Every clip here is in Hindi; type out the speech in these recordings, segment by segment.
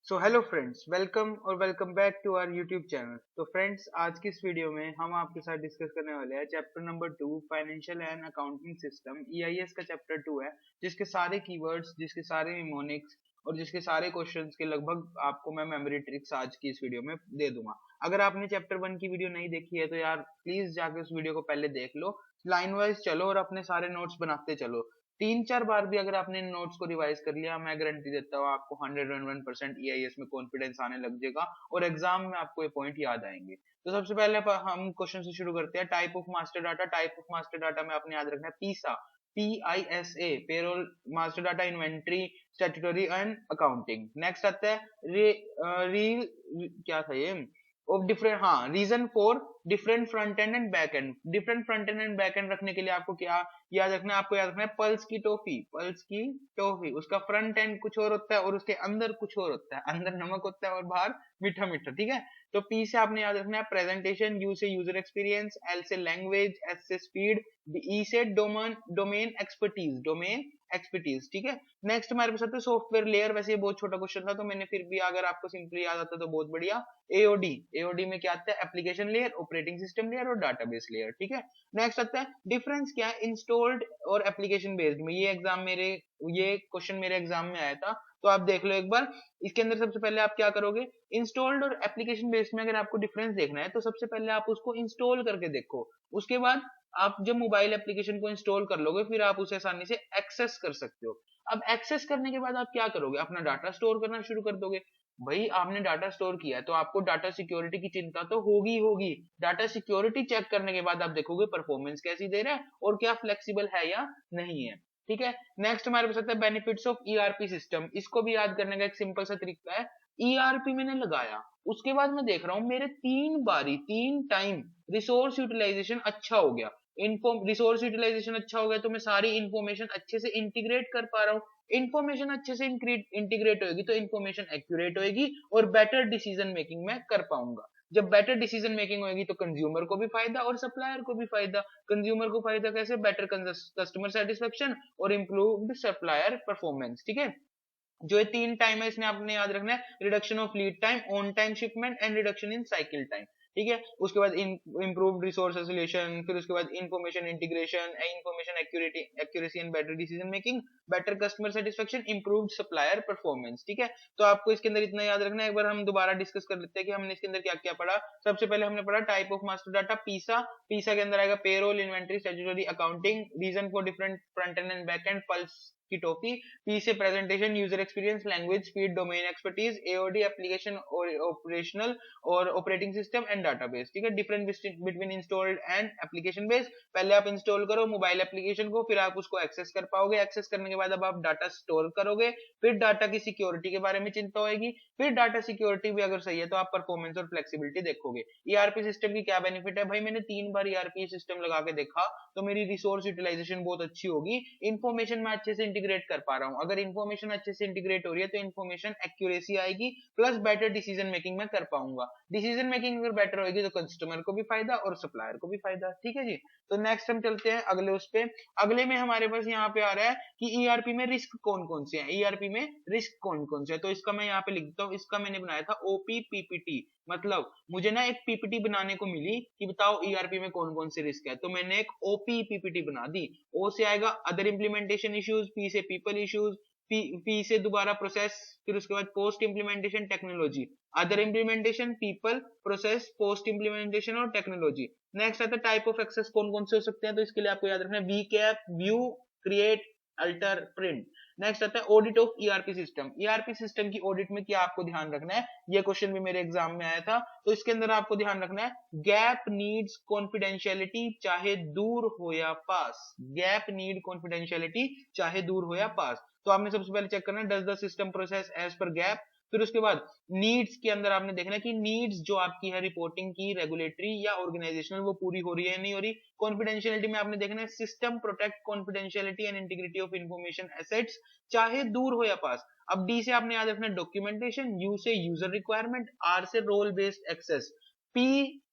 सो हेलो फ्रेंड्स, वेलकम और welcome back to our YouTube channel. तो फ्रेंड्स, आज की इस वीडियो में हम आपके साथ डिस्कस करने वाले हैं chapter number 2 financial and accounting system. EIS का चैप्टर 2 है, जिसके सारे कीवर्ड्स, जिसके सारे निमोनिक्स और जिसके सारे क्वेश्चंस के लगभग आपको मैं मेमोरी ट्रिक्स आज की इस वीडियो में दे दूंगा। अगर आपने चैप्टर 1 की वीडियो नहीं देखी है तो यार प्लीज जाके उस वीडियो को पहले देख लो, लाइन वाइज चलो और अपने सारे नोट्स बनाते चलो। 3-4 बार भी अगर आपने इन नोट्स को रिवाइज कर लिया, मैं गारंटी देता हूँ आपको 101% ईआईएस में कॉन्फिडेंस आने लग जाएगा और एग्जाम में आपको ये पॉइंट याद आएंगे। तो सबसे पहले हम क्वेश्चन से शुरू करते हैं। Type of master data. Type of master data में आपने याद रखना है PISA, PISA, payroll, master data, inventory, statutory and accounting. Next आता है रील, क्या था ये, ऑफ डिफरेंट, हाँ, reason for different front end and back end. Different front end and back end रखने के लिए आपको क्या याद रखना है? आपको याद रखना है पल्स की टॉफी। पल्स की टॉफी, उसका फ्रंट एंड कुछ और होता है और उसके अंदर कुछ और होता है। अंदर नमक होता है और बाहर मीठा मीठा, ठीक है। तो पी से आपने याद रखना है प्रेजेंटेशन, यू से यूजर एक्सपीरियंस, एल से लैंग्वेज, एस से स्पीड, ई से डोमेन एक्सपर्टीज, डोमेन एक्सपर्टीज, ठीक है। नेक्स्ट हमारे पास आता है सॉफ्टवेयर लेयर। वैसे ये बहुत छोटा क्वेश्चन था तो मैंने फिर भी, अगर आपको सिंपली याद आता तो बहुत बढ़िया। एओडी, एओडी में क्या आता है? Application layer, operating system layer और डाटाबेस लेयर, ठीक है। नेक्स्ट आता है डिफरेंस क्या है इंस्टॉल्ड और एप्लीकेशन बेस्ड में। ये क्वेश्चन मेरे एग्जाम में आया था, तो आप देख लो एक बार। इसके अंदर सबसे पहले आप क्या करोगे? इंस्टॉल्ड और एप्लीकेशन बेस्ड में अगर आपको डिफरेंस देखना है तो सबसे पहले आप उसको इंस्टॉल करके देखो। उसके बाद आप जब मोबाइल एप्लीकेशन को इंस्टॉल कर लोगे फिर आप उसे आसानी से एक्सेस कर सकते हो। अब एक्सेस करने के बाद आप क्या करोगे? अपना डाटा स्टोर करना शुरू कर दोगे। भाई आपने डाटा स्टोर किया है तो आपको डाटा सिक्योरिटी की चिंता तो होगी ही होगी। डाटा सिक्योरिटी चेक करने के बाद आप देखोगे परफॉर्मेंस कैसी दे रहा है और क्या फ्लेक्सिबल है या नहीं है, ठीक है। नेक्स्ट हमारे पास आता है बेनिफिट्स ऑफ ईआरपी सिस्टम। इसको भी याद करने का एक सिंपल सा तरीका है। ईआरपी मैंने लगाया, उसके बाद मैं देख रहा हूँ मेरे 3 टाइम रिसोर्स यूटिलाइजेशन अच्छा हो गया। रिसोर्स यूटिलाइजेशन अच्छा हो गया तो मैं सारी इंफॉर्मेशन अच्छे से इंटीग्रेट कर पा रहा हूँ। इंफॉर्मेशन अच्छे से इंटीग्रेट होगी तो इंफॉर्मेशन एक्यूरेट होगी और बेटर डिसीजन मेकिंग में कर पाऊंगा। जब बेटर डिसीजन मेकिंग होगी तो कंज्यूमर को भी फायदा और सप्लायर को भी फायदा। कंज्यूमर को फायदा कैसे? बेटर कस्टमर सेटिस्फेक्शन और इम्प्रूव्ड सप्लायर परफॉर्मेंस, ठीक है। जो ये 3 टाइम है इसने आपने याद रखना है reduction of lead time, on time shipment and reduction in cycle time, ठीक है। उसके बाद इम्प्रूव्ड रिसोर्स एसोसिएशन, फिर उसके बाद information integration, information accuracy and better decision making, better customer satisfaction, improved supplier performance, ठीक है। तो आपको इसके अंदर इतना याद रखना है। एक बार हम दोबारा डिस्कस कर लेते हैं कि हमने इसके अंदर क्या क्या पढ़ा। सबसे पहले हमने पढ़ा टाइप ऑफ मास्टर डाटा पीसा। पीसा के अंदर आएगा payroll, inventory, statutory, accounting, reason for different front end and back end, pulse की टॉपी। पी से presentation, user experience, language, speed, domain expertise, AOD application और ऑपरेशनल और ऑपरेटिंग सिस्टम एंड डाटाबेस, ठीक है। Different between installed and application base. पहले आप इंस्टॉल करो मोबाइल एप्लीकेशन को, फिर आप उसको एक्सेस कर पाओगे। एक्सेस करने के बाद अब आप डाटा स्टोर करोगे, फिर डाटा की सिक्योरिटी के बारे में चिंता होगी। फिर डाटा सिक्योरिटी भी अगर सही है तो आप परफॉर्मेंस और फ्लेक्सिबिलिटी देखोगे। ईआरपी सिस्टम की क्या बेनिफिट है? भाई मैंने 3 बार ईआरपी सिस्टम लगा के देखा तो मेरी रिसोर्स यूटिलाइजेशन बहुत अच्छी होगी। इंफॉर्मेशन मैं अच्छे से इंटीग्रेट कर पा रहा हूँ। अगर इंफॉर्मेशन अच्छे से इंटीग्रेट हो रही है तो इंफॉर्मेशन एक्यूरेसी आएगी, प्लस बेटर डिसीजन मेकिंग में कर पाऊंगा। डिसीजन मेकिंग अगर बेटर होगी तो कस्टमर को भी फायदा और सप्लायर को भी फायदा, ठीक है जी। तो नेक्स्ट हम चलते हैं अगले उस पे। अगले में हमारे पास यहाँ पे आ रहा है कि ईआरपी में रिस्क कौन कौन से हैं। ईआरपी में रिस्क कौन कौन से है तो इसका मैं यहाँ पे लिख देता हूँ। इसका मैंने बनाया था ओपी पीपीटी। मतलब मुझे ना एक पीपीटी बनाने को मिली कि बताओ ईआरपी में कौन कौन से रिस्क है, तो मैंने एक ओपी पीपीटी बना दी। ओ से आएगा अदर इंप्लीमेंटेशन इश्यूज, पी से पीपल इश्यूज, पी से दोबारा प्रोसेस, फिर उसके बाद post implementation technology. Other implementation, people, process, post implementation और टेक्नोलॉजी। नेक्स्ट आता है टाइप ऑफ एक्सेस कौन कौन से हो सकते हैं, तो इसके लिए आपको याद रखना है V CAP, view, create, alter, print. Next आता है audit of ERP system. ERP system की ऑडिट में क्या आपको ध्यान रखना है? ये क्वेश्चन भी मेरे एग्जाम में आया था, तो इसके अंदर आपको ध्यान रखना है गैप नीड्स कॉन्फिडेंशियलिटी चाहे दूर हो या पास। गैप नीड कॉन्फिडेंशियलिटी चाहे दूर हो या पास। तो आपने सबसे पहले चेक करना है does the system process as per gap. फिर उसके बाद नीड्स के अंदर आपने देखना है कि नीड्स जो आपकी है रिपोर्टिंग की, रेगुलेटरी या ऑर्गेनाइजेशनल, वो पूरी हो रही है नहीं हो रही। कॉन्फिडेंशियलिटी में आपने देखना है system protect confidentiality and integrity of information assets चाहे दूर हो या पास। अब डी से आपने याद रखना है डॉक्यूमेंटेशन, यू से यूजर रिक्वायरमेंट, आर से रोल बेस्ड एक्सेस। पी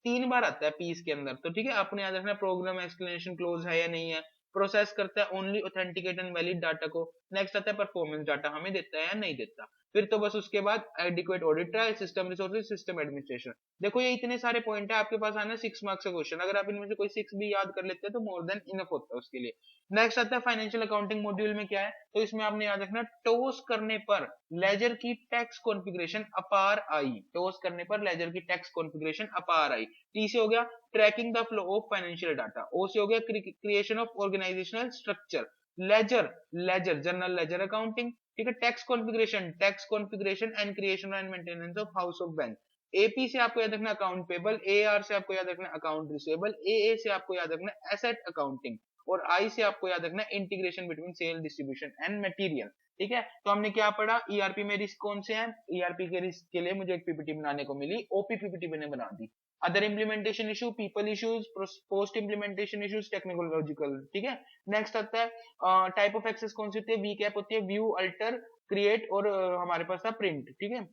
3 बार आता है पी इसके अंदर, तो ठीक है। आपने याद रखना है प्रोग्राम एक्सप्लेनेशन क्लोज है या नहीं है। प्रोसेस करता है only authenticate and valid data को। नेक्स्ट आता है परफॉर्मेंस डाटा हमें देता है या नहीं देता। फिर तो बस उसके बाद adequate audit trial, system resources, system administration. देखो ये इतने सारे पॉइंट है, आपके पास आना 6 मार्क्स का क्वेश्चन, अगर आप इनमें से कोई 6 भी याद कर लेते हैं तो मोर देन इनफ होता है उसके लिए। नेक्स्ट आता है फाइनेंशियल अकाउंटिंग मॉड्यूल में क्या है, तो इसमें आपने याद रखना टोस करने पर लेजर की टैक्स कॉन्फ़िगरेशन अपार आई, टोस करने पर लेजर की टैक्स कॉन्फ़िगरेशन अपार आई। टी से हो गया tracking the flow of financial data, O से हो गया creation of organisational structure, ledger ledger general ledger accounting, ठीक है। Tax configuration and creation and maintenance of house of bank. AP से आपको याद रखना अकाउंट पेबल, एआर से आपको याद रखना अकाउंट रिसीवेबल, एए से आपको याद रखना एसेट अकाउंटिंग, और आई से आपको याद रखना integration between sale distribution and material, ठीक है। तो हमने क्या पढ़ा, ईआरपी में रिस्क कौन से हैं, ईआरपी के रिस्क के लिए मुझे एक पीपीटी बनाने को मिली, ओपी पीपीटी मैंने बना दी। Other implementation issue, people issues, post implementation issues, technological, ठीक है। नेक्स्ट आता है टाइप ऑफ एक्सेस कौन सी होती है, वी कैप होती है, व्यू, अल्टर, क्रिएट, और हमारे पास था प्रिंट, ठीक है।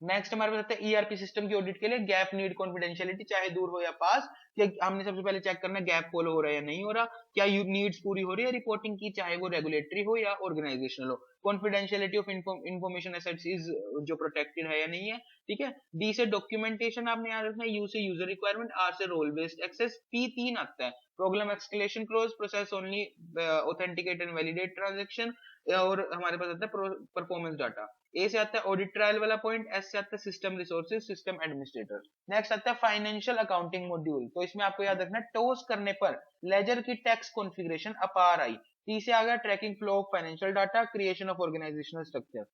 नेक्स्ट हमारे पास आता है ईआरपी सिस्टम की ऑडिट के लिए गैप नीड कॉन्फिडेंशियलिटी, चाहे दूर हो या पास, कि हमने सबसे पहले चेक करना गैप फॉलो हो रहा है या नहीं हो रहा, क्या नीड्स पूरी हो रही है रिपोर्टिंग की, चाहे वो रेगुलेटरी हो या ऑर्गेनाइजेशनल हो, confidentiality of information assets is जो प्रोटेक्टेड है या नहीं है, ठीक है। डी से डॉक्यूमेंटेशन आपने याद रखना है, यू से यूजर रिक्वायरमेंट, आर से रोल बेस्ड एक्सेस, पी 3 आता है problem escalation close, process only authenticate and validate transaction, और हमारे पास आता है परफॉर्मेंस डाटा। ए से आता है ऑडिट ट्रायल वाला पॉइंट, एस से आता है system resources, system administrator. Next आता है फाइनेंशियल अकाउंटिंग मॉड्यूल, तो इसमें आपको याद रखना है टोस करने पर लेजर की टैक्स कॉन्फ़िगरेशन अपार आई। टी से आ गया tracking flow of financial data, creation of organisational structure.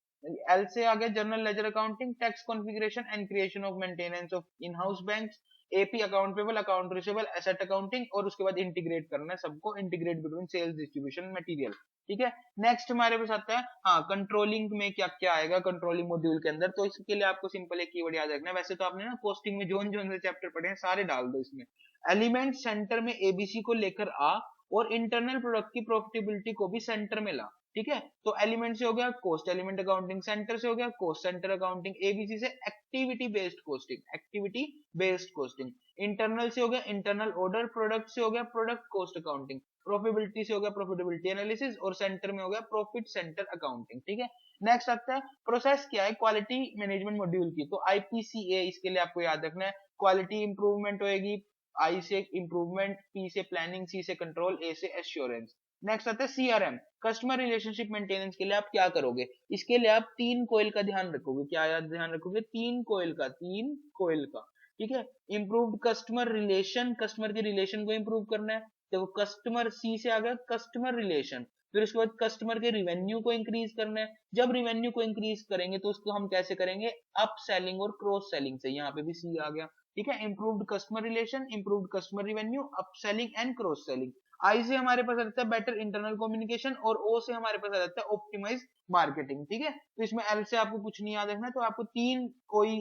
L से आ गया general ledger accounting, tax configuration and creation of maintenance of in house banks. AP account payable, account receivable, asset accounting, और उसके बाद इंटीग्रेट करना है सबको, integrate between sales distribution material, ठीक है। नेक्स्ट हमारे पास आता है हाँ कंट्रोलिंग में क्या क्या आएगा कंट्रोलिंग मॉड्यूल के अंदर, तो इसके लिए आपको सिंपल एक कीवर्ड याद रखना है, वैसे तो आपने ना कॉस्टिंग में जोन जोन से चैप्टर पढ़े हैं सारे डाल दो इसमें। एलिमेंट सेंटर में एबीसी को लेकर आ, और इंटरनल प्रोडक्ट की प्रॉफिटेबिलिटी को भी सेंटर में ला, ठीक है। तो एलिमेंट से हो गया कॉस्ट एलिमेंट अकाउंटिंग, सेंटर से हो गया कॉस्ट सेंटर अकाउंटिंग, एबीसी से activity based costing, activity based costing, internal से हो गया इंटरनल ऑर्डर, प्रोडक्ट से हो गया प्रोडक्ट कॉस्ट अकाउंटिंग, प्रॉफिटेबिलिटी से हो गया प्रॉफिटेबिलिटी एनालिसिस, और सेंटर में हो गया प्रॉफिट सेंटर अकाउंटिंग, ठीक है। नेक्स्ट आता है प्रोसेस क्या है क्वालिटी मैनेजमेंट मॉड्यूल की, तो आईपीसीए इसके लिए आपको याद रखना है क्वालिटी इंप्रूवमेंट होएगी, आई से इंप्रूवमेंट, पी से प्लानिंग, सी से कंट्रोल, ए से एश्योरेंस। नेक्स्ट आता है सीआरएम कस्टमर रिलेशनशिप मेंटेनेंस के लिए आप क्या करोगे, इसके लिए आप 3 कोयल का ध्यान रखोगे, क्या याद ध्यान रखोगे, 3 कोयल का, 3 कोयल का, ठीक है। इंप्रूव्ड कस्टमर रिलेशन, कस्टमर के रिलेशन को इंप्रूव करना है, देखो कस्टमर, सी से आ गया कस्टमर रिलेशन, फिर उसके बाद कस्टमर के रिवेन्यू को इंक्रीज करना है, जब रिवेन्यू को इंक्रीज करेंगे तो उसको हम कैसे करेंगे, अप सेलिंग और क्रॉस सेलिंग से, यहाँ पे भी सी आ गया, ठीक है। Improved customer relation, improved customer revenue, up selling and cross selling. I से हमारे पास आता है बेटर इंटरनल कम्युनिकेशन, और ओ से हमारे पास आ जाता है ऑप्टिमाइज मार्केटिंग, ठीक है। तो इसमें एल से आपको कुछ नहीं याद रखना है, तो आपको 3 कोई,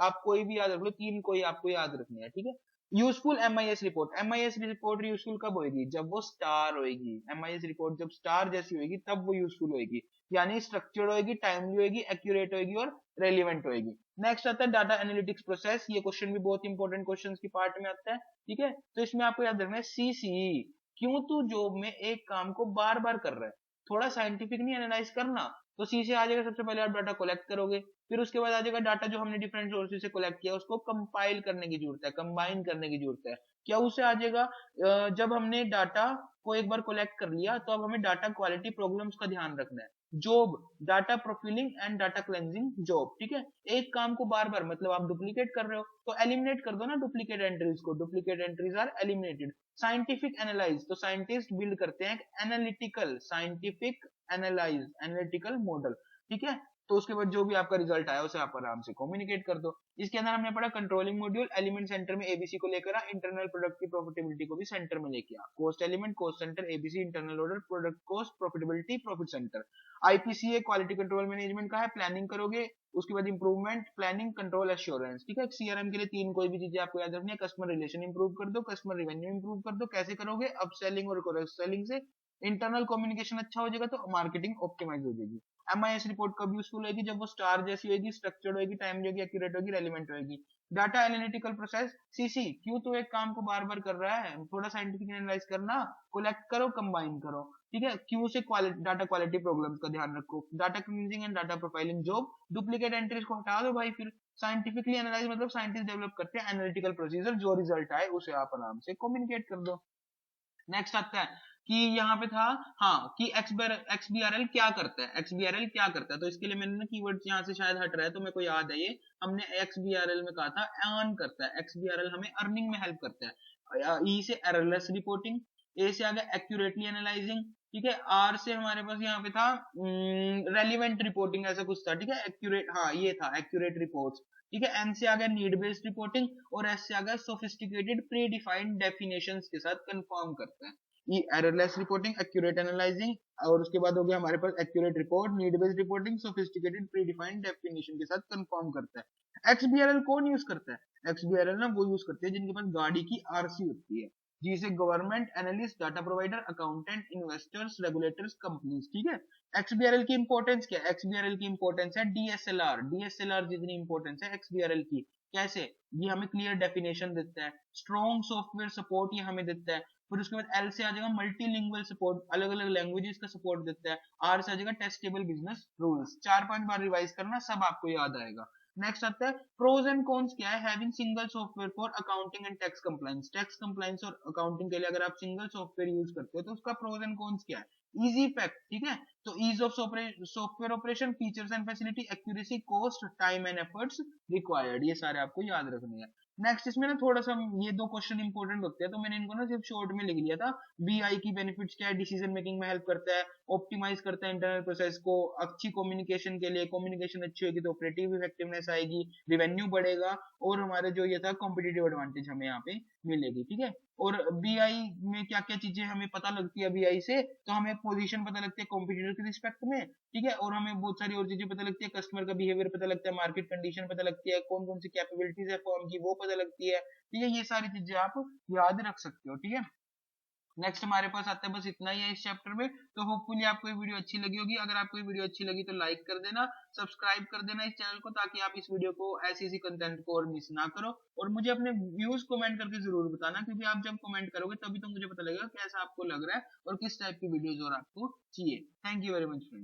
आप कोई भी याद रख लो, 3 कोई आपको याद रखनी है, ठीक है। Useful MIS report, MIS report useful कब होगी, जब वो स्टार होगी, एमआईएस रिपोर्ट जब स्टार जैसी होगी तब वो यूजफुल होगी, यानी स्ट्रक्चर्ड होगी, टाइमली होगी, एक्यूरेट होगी, और रेलिवेंट होगी। नेक्स्ट आता है डाटा एनालिटिक्स प्रोसेस, ये क्वेश्चन भी बहुत इंपॉर्टेंट क्वेश्चन की पार्ट में आता है, ठीक है। तो इसमें आपको याद रखना है सीसी, क्यों तू जॉब में एक काम को बार बार कर रहा है, थोड़ा साइंटिफिक नहीं एनालाइज करना, तो सी से आ जाएगा, सबसे पहले आप डाटा कलेक्ट करोगे, फिर उसके बाद आ जाएगा डाटा जो हमने डिफरेंट सोर्सेज से कलेक्ट किया उसको कंपाइल करने की जरूरत है, कंबाइन करने की जरूरत है, क्या उसे आ जाएगा जब हमने डाटा को एक बार कलेक्ट कर लिया तो अब हमें डाटा क्वालिटी प्रॉब्लम्स का ध्यान रखना है, job data profiling and data cleansing job, ठीक है। एक काम को बार बार मतलब आप डुप्लीकेट कर रहे हो तो एलिमिनेट कर दो ना डुप्लीकेट एंट्रीज को, duplicate entries are eliminated. Scientific analyse, तो साइंटिस्ट बिल्ड करते हैं analytical, scientific analyse, analytical model, ठीक है। तो उसके बाद जो भी आपका रिजल्ट आया उसे आप आराम से कम्युनिकेट कर दो। इसके अंदर हमने पढ़ा कंट्रोलिंग मॉड्यूल, एलिमेंट सेंटर में एबीसी को लेकर आ, इंटरनल प्रोडक्ट की प्रॉफिटेबिलिटी को भी सेंटर में लेके आ, cost element, cost center, ABC, internal order, product cost, profitability, profit center. IPCA quality control management का है, प्लानिंग करोगे, उसके बाद इंप्रूवमेंट, प्लानिंग, कंट्रोल, एश्योरेंस, ठीक है। सीआरएम के लिए 3 कोई भी चीजें आपको याद रखनी है, कस्टमर रिलेशन इंप्रूव कर दो, कस्टमर रेवेन्यू इंप्रूव कर दो, कैसे करोगे, अप सेलिंग और क्रॉस सेलिंग से। इंटरनल कम्युनिकेशन अच्छा हो जाएगा तो मार्केटिंग ऑप्टिमाइज हो जाएगी। MIS रिपोर्ट कब यूजफुल होगी, जब वो स्टार जैसी होगी, स्ट्रक्चर्ड होगी, टाइमली होगी, एक्यूरेट होगी, रेलिवेंट होगी। डाटा एनालिटिकल प्रोसेस CC, क्यों तो एक काम को बार बार कर रहा है, थोड़ा साइंटिफिक एनालाइज करना, कलेक्ट करो, कंबाइन करो, ठीक है। क्यू से क्वालिटी, डाटा क्वालिटी प्रॉब्लम्स का ध्यान रखो। Data cleansing and data profiling job, duplicate entries को हटा दो भाई। फिर साइंटिफिकली एनालाइज मतलब साइंटिस्ट डेवलप करते हैं एनालिटिकल प्रोसीजर, जो रिजल्ट आए उसे आप आराम से कम्युनिकेट कर दो। नेक्स्ट आता है कि यहाँ पे था, हाँ, कि XBRL क्या करता है, XBRL क्या करता है। तो इसके लिए मैंने ना कीवर्ड्स यहाँ से शायद हट रहा है, तो मेरे को याद है, ये हमने XBRL में कहा था अर्न करता है। XBRL हमें अर्निंग में हेल्प करता है। E से एररलेस रिपोर्टिंग, A से आ गया एक्यूरेटली एनालाइजिंग, ठीक है। R से हमारे पास यहाँ पे था रेलिवेंट रिपोर्टिंग, ऐसा कुछ था, ठीक है। एक्यूरेट, हाँ ये था एक्यूरेट रिपोर्ट्स, ठीक है। N से आ गया नीड बेस्ड रिपोर्टिंग, और S से आ गया सोफिस्टिकेटेड प्री डिफाइंड डेफिनेशंस के साथ कंफर्म करता है। ये एररलेस रिपोर्टिंग, एक्यूरेट एनालाइजिंग, और उसके बाद हो गया हमारे पास accurate report, need based reporting, sophisticated predefined definition के साथ कंफर्म करता है। XBRL कौन यूज करता है? XBRL ना वो यूज करते हैं जिनके पास गाड़ी की RC होती है, जिसे government, analyst, data provider, accountant, investors, regulators, companies, ठीक है। XBRL की इंपॉर्टेंस क्या है? XBRL की इंपॉर्टेंस है DSLR जितनी इंपॉर्टेंस है XBRL की। कैसे? ये हमें क्लियर डेफिनेशन देता है, स्ट्रॉन्ग सॉफ्टवेयर सपोर्ट ये हमें देता है। फिर उसके बाद L से आ जाएगा मल्टीलिंगुअल सपोर्ट, अलग अलग लैंग्वेजेस का सपोर्ट देता है। R से आ जाएगा टेस्टेबल बिजनेस रूल्स। 4-5 बार रिवाइज करना, सब आपको याद आएगा। नेक्स्ट आता है प्रोज एंड कॉन्स क्या है having single software for accounting and tax compliance. Tax compliance और अकाउंटिंग के लिए अगर आप सिंगल सॉफ्टवेयर यूज करते हो तो उसका प्रोज एंड कॉन्स क्या है? इजी फैक्ट, ठीक है। तो ease of software operation, features and facility, accuracy, cost, time and efforts required, ये सारे आपको याद रखने हैं। नेक्स्ट इसमें ना थोड़ा सा ये 2 क्वेश्चन इंपॉर्टेंट होते हैं, तो मैंने इनको ना सिर्फ शॉर्ट में लिख लिया था। BI की बेनिफिट्स क्या है? डिसीजन मेकिंग में हेल्प करता है, ऑप्टिमाइज करता है इंटरनल प्रोसेस को, अच्छी कम्युनिकेशन के लिए, कम्युनिकेशन अच्छी होगी तो ऑपरेटिव इफेक्टिवनेस आएगी, रिवेन्यू बढ़ेगा, और हमारे जो ये था कॉम्पिटिटिव एडवांटेज हमें यहाँ पे मिलेगी, ठीक है। और BI में क्या क्या चीजें हमें पता लगती है BI से, तो हमें पोजीशन पता लगती है कॉम्पिटिटर के रिस्पेक्ट में, ठीक है। और हमें बहुत सारी और चीजें पता लगती है, कस्टमर का बिहेवियर पता लगता है, मार्केट कंडीशन पता लगती है, कौन कौन सी कैपेबिलिटीज है फर्म की वो पता लगती है, ठीक है। ये सारी चीजें आप याद रख सकते हो, ठीक है। नेक्स्ट हमारे पास आता है, बस इतना ही है इस चैप्टर में। तो होपफुली आपको ये वीडियो अच्छी लगी होगी। अगर आपको ये वीडियो अच्छी लगी तो लाइक कर देना, सब्सक्राइब कर देना इस चैनल को, ताकि आप इस वीडियो को ऐसी ऐसी कंटेंट को और मिस ना करो। और मुझे अपने व्यूज कमेंट करके जरूर बताना, क्योंकि आप जब कमेंट करोगे तभी तो मुझे पता लगेगा कैसा आपको लग रहा है और किस टाइप की वीडियोज और आपको चाहिए। Thank you very much friends.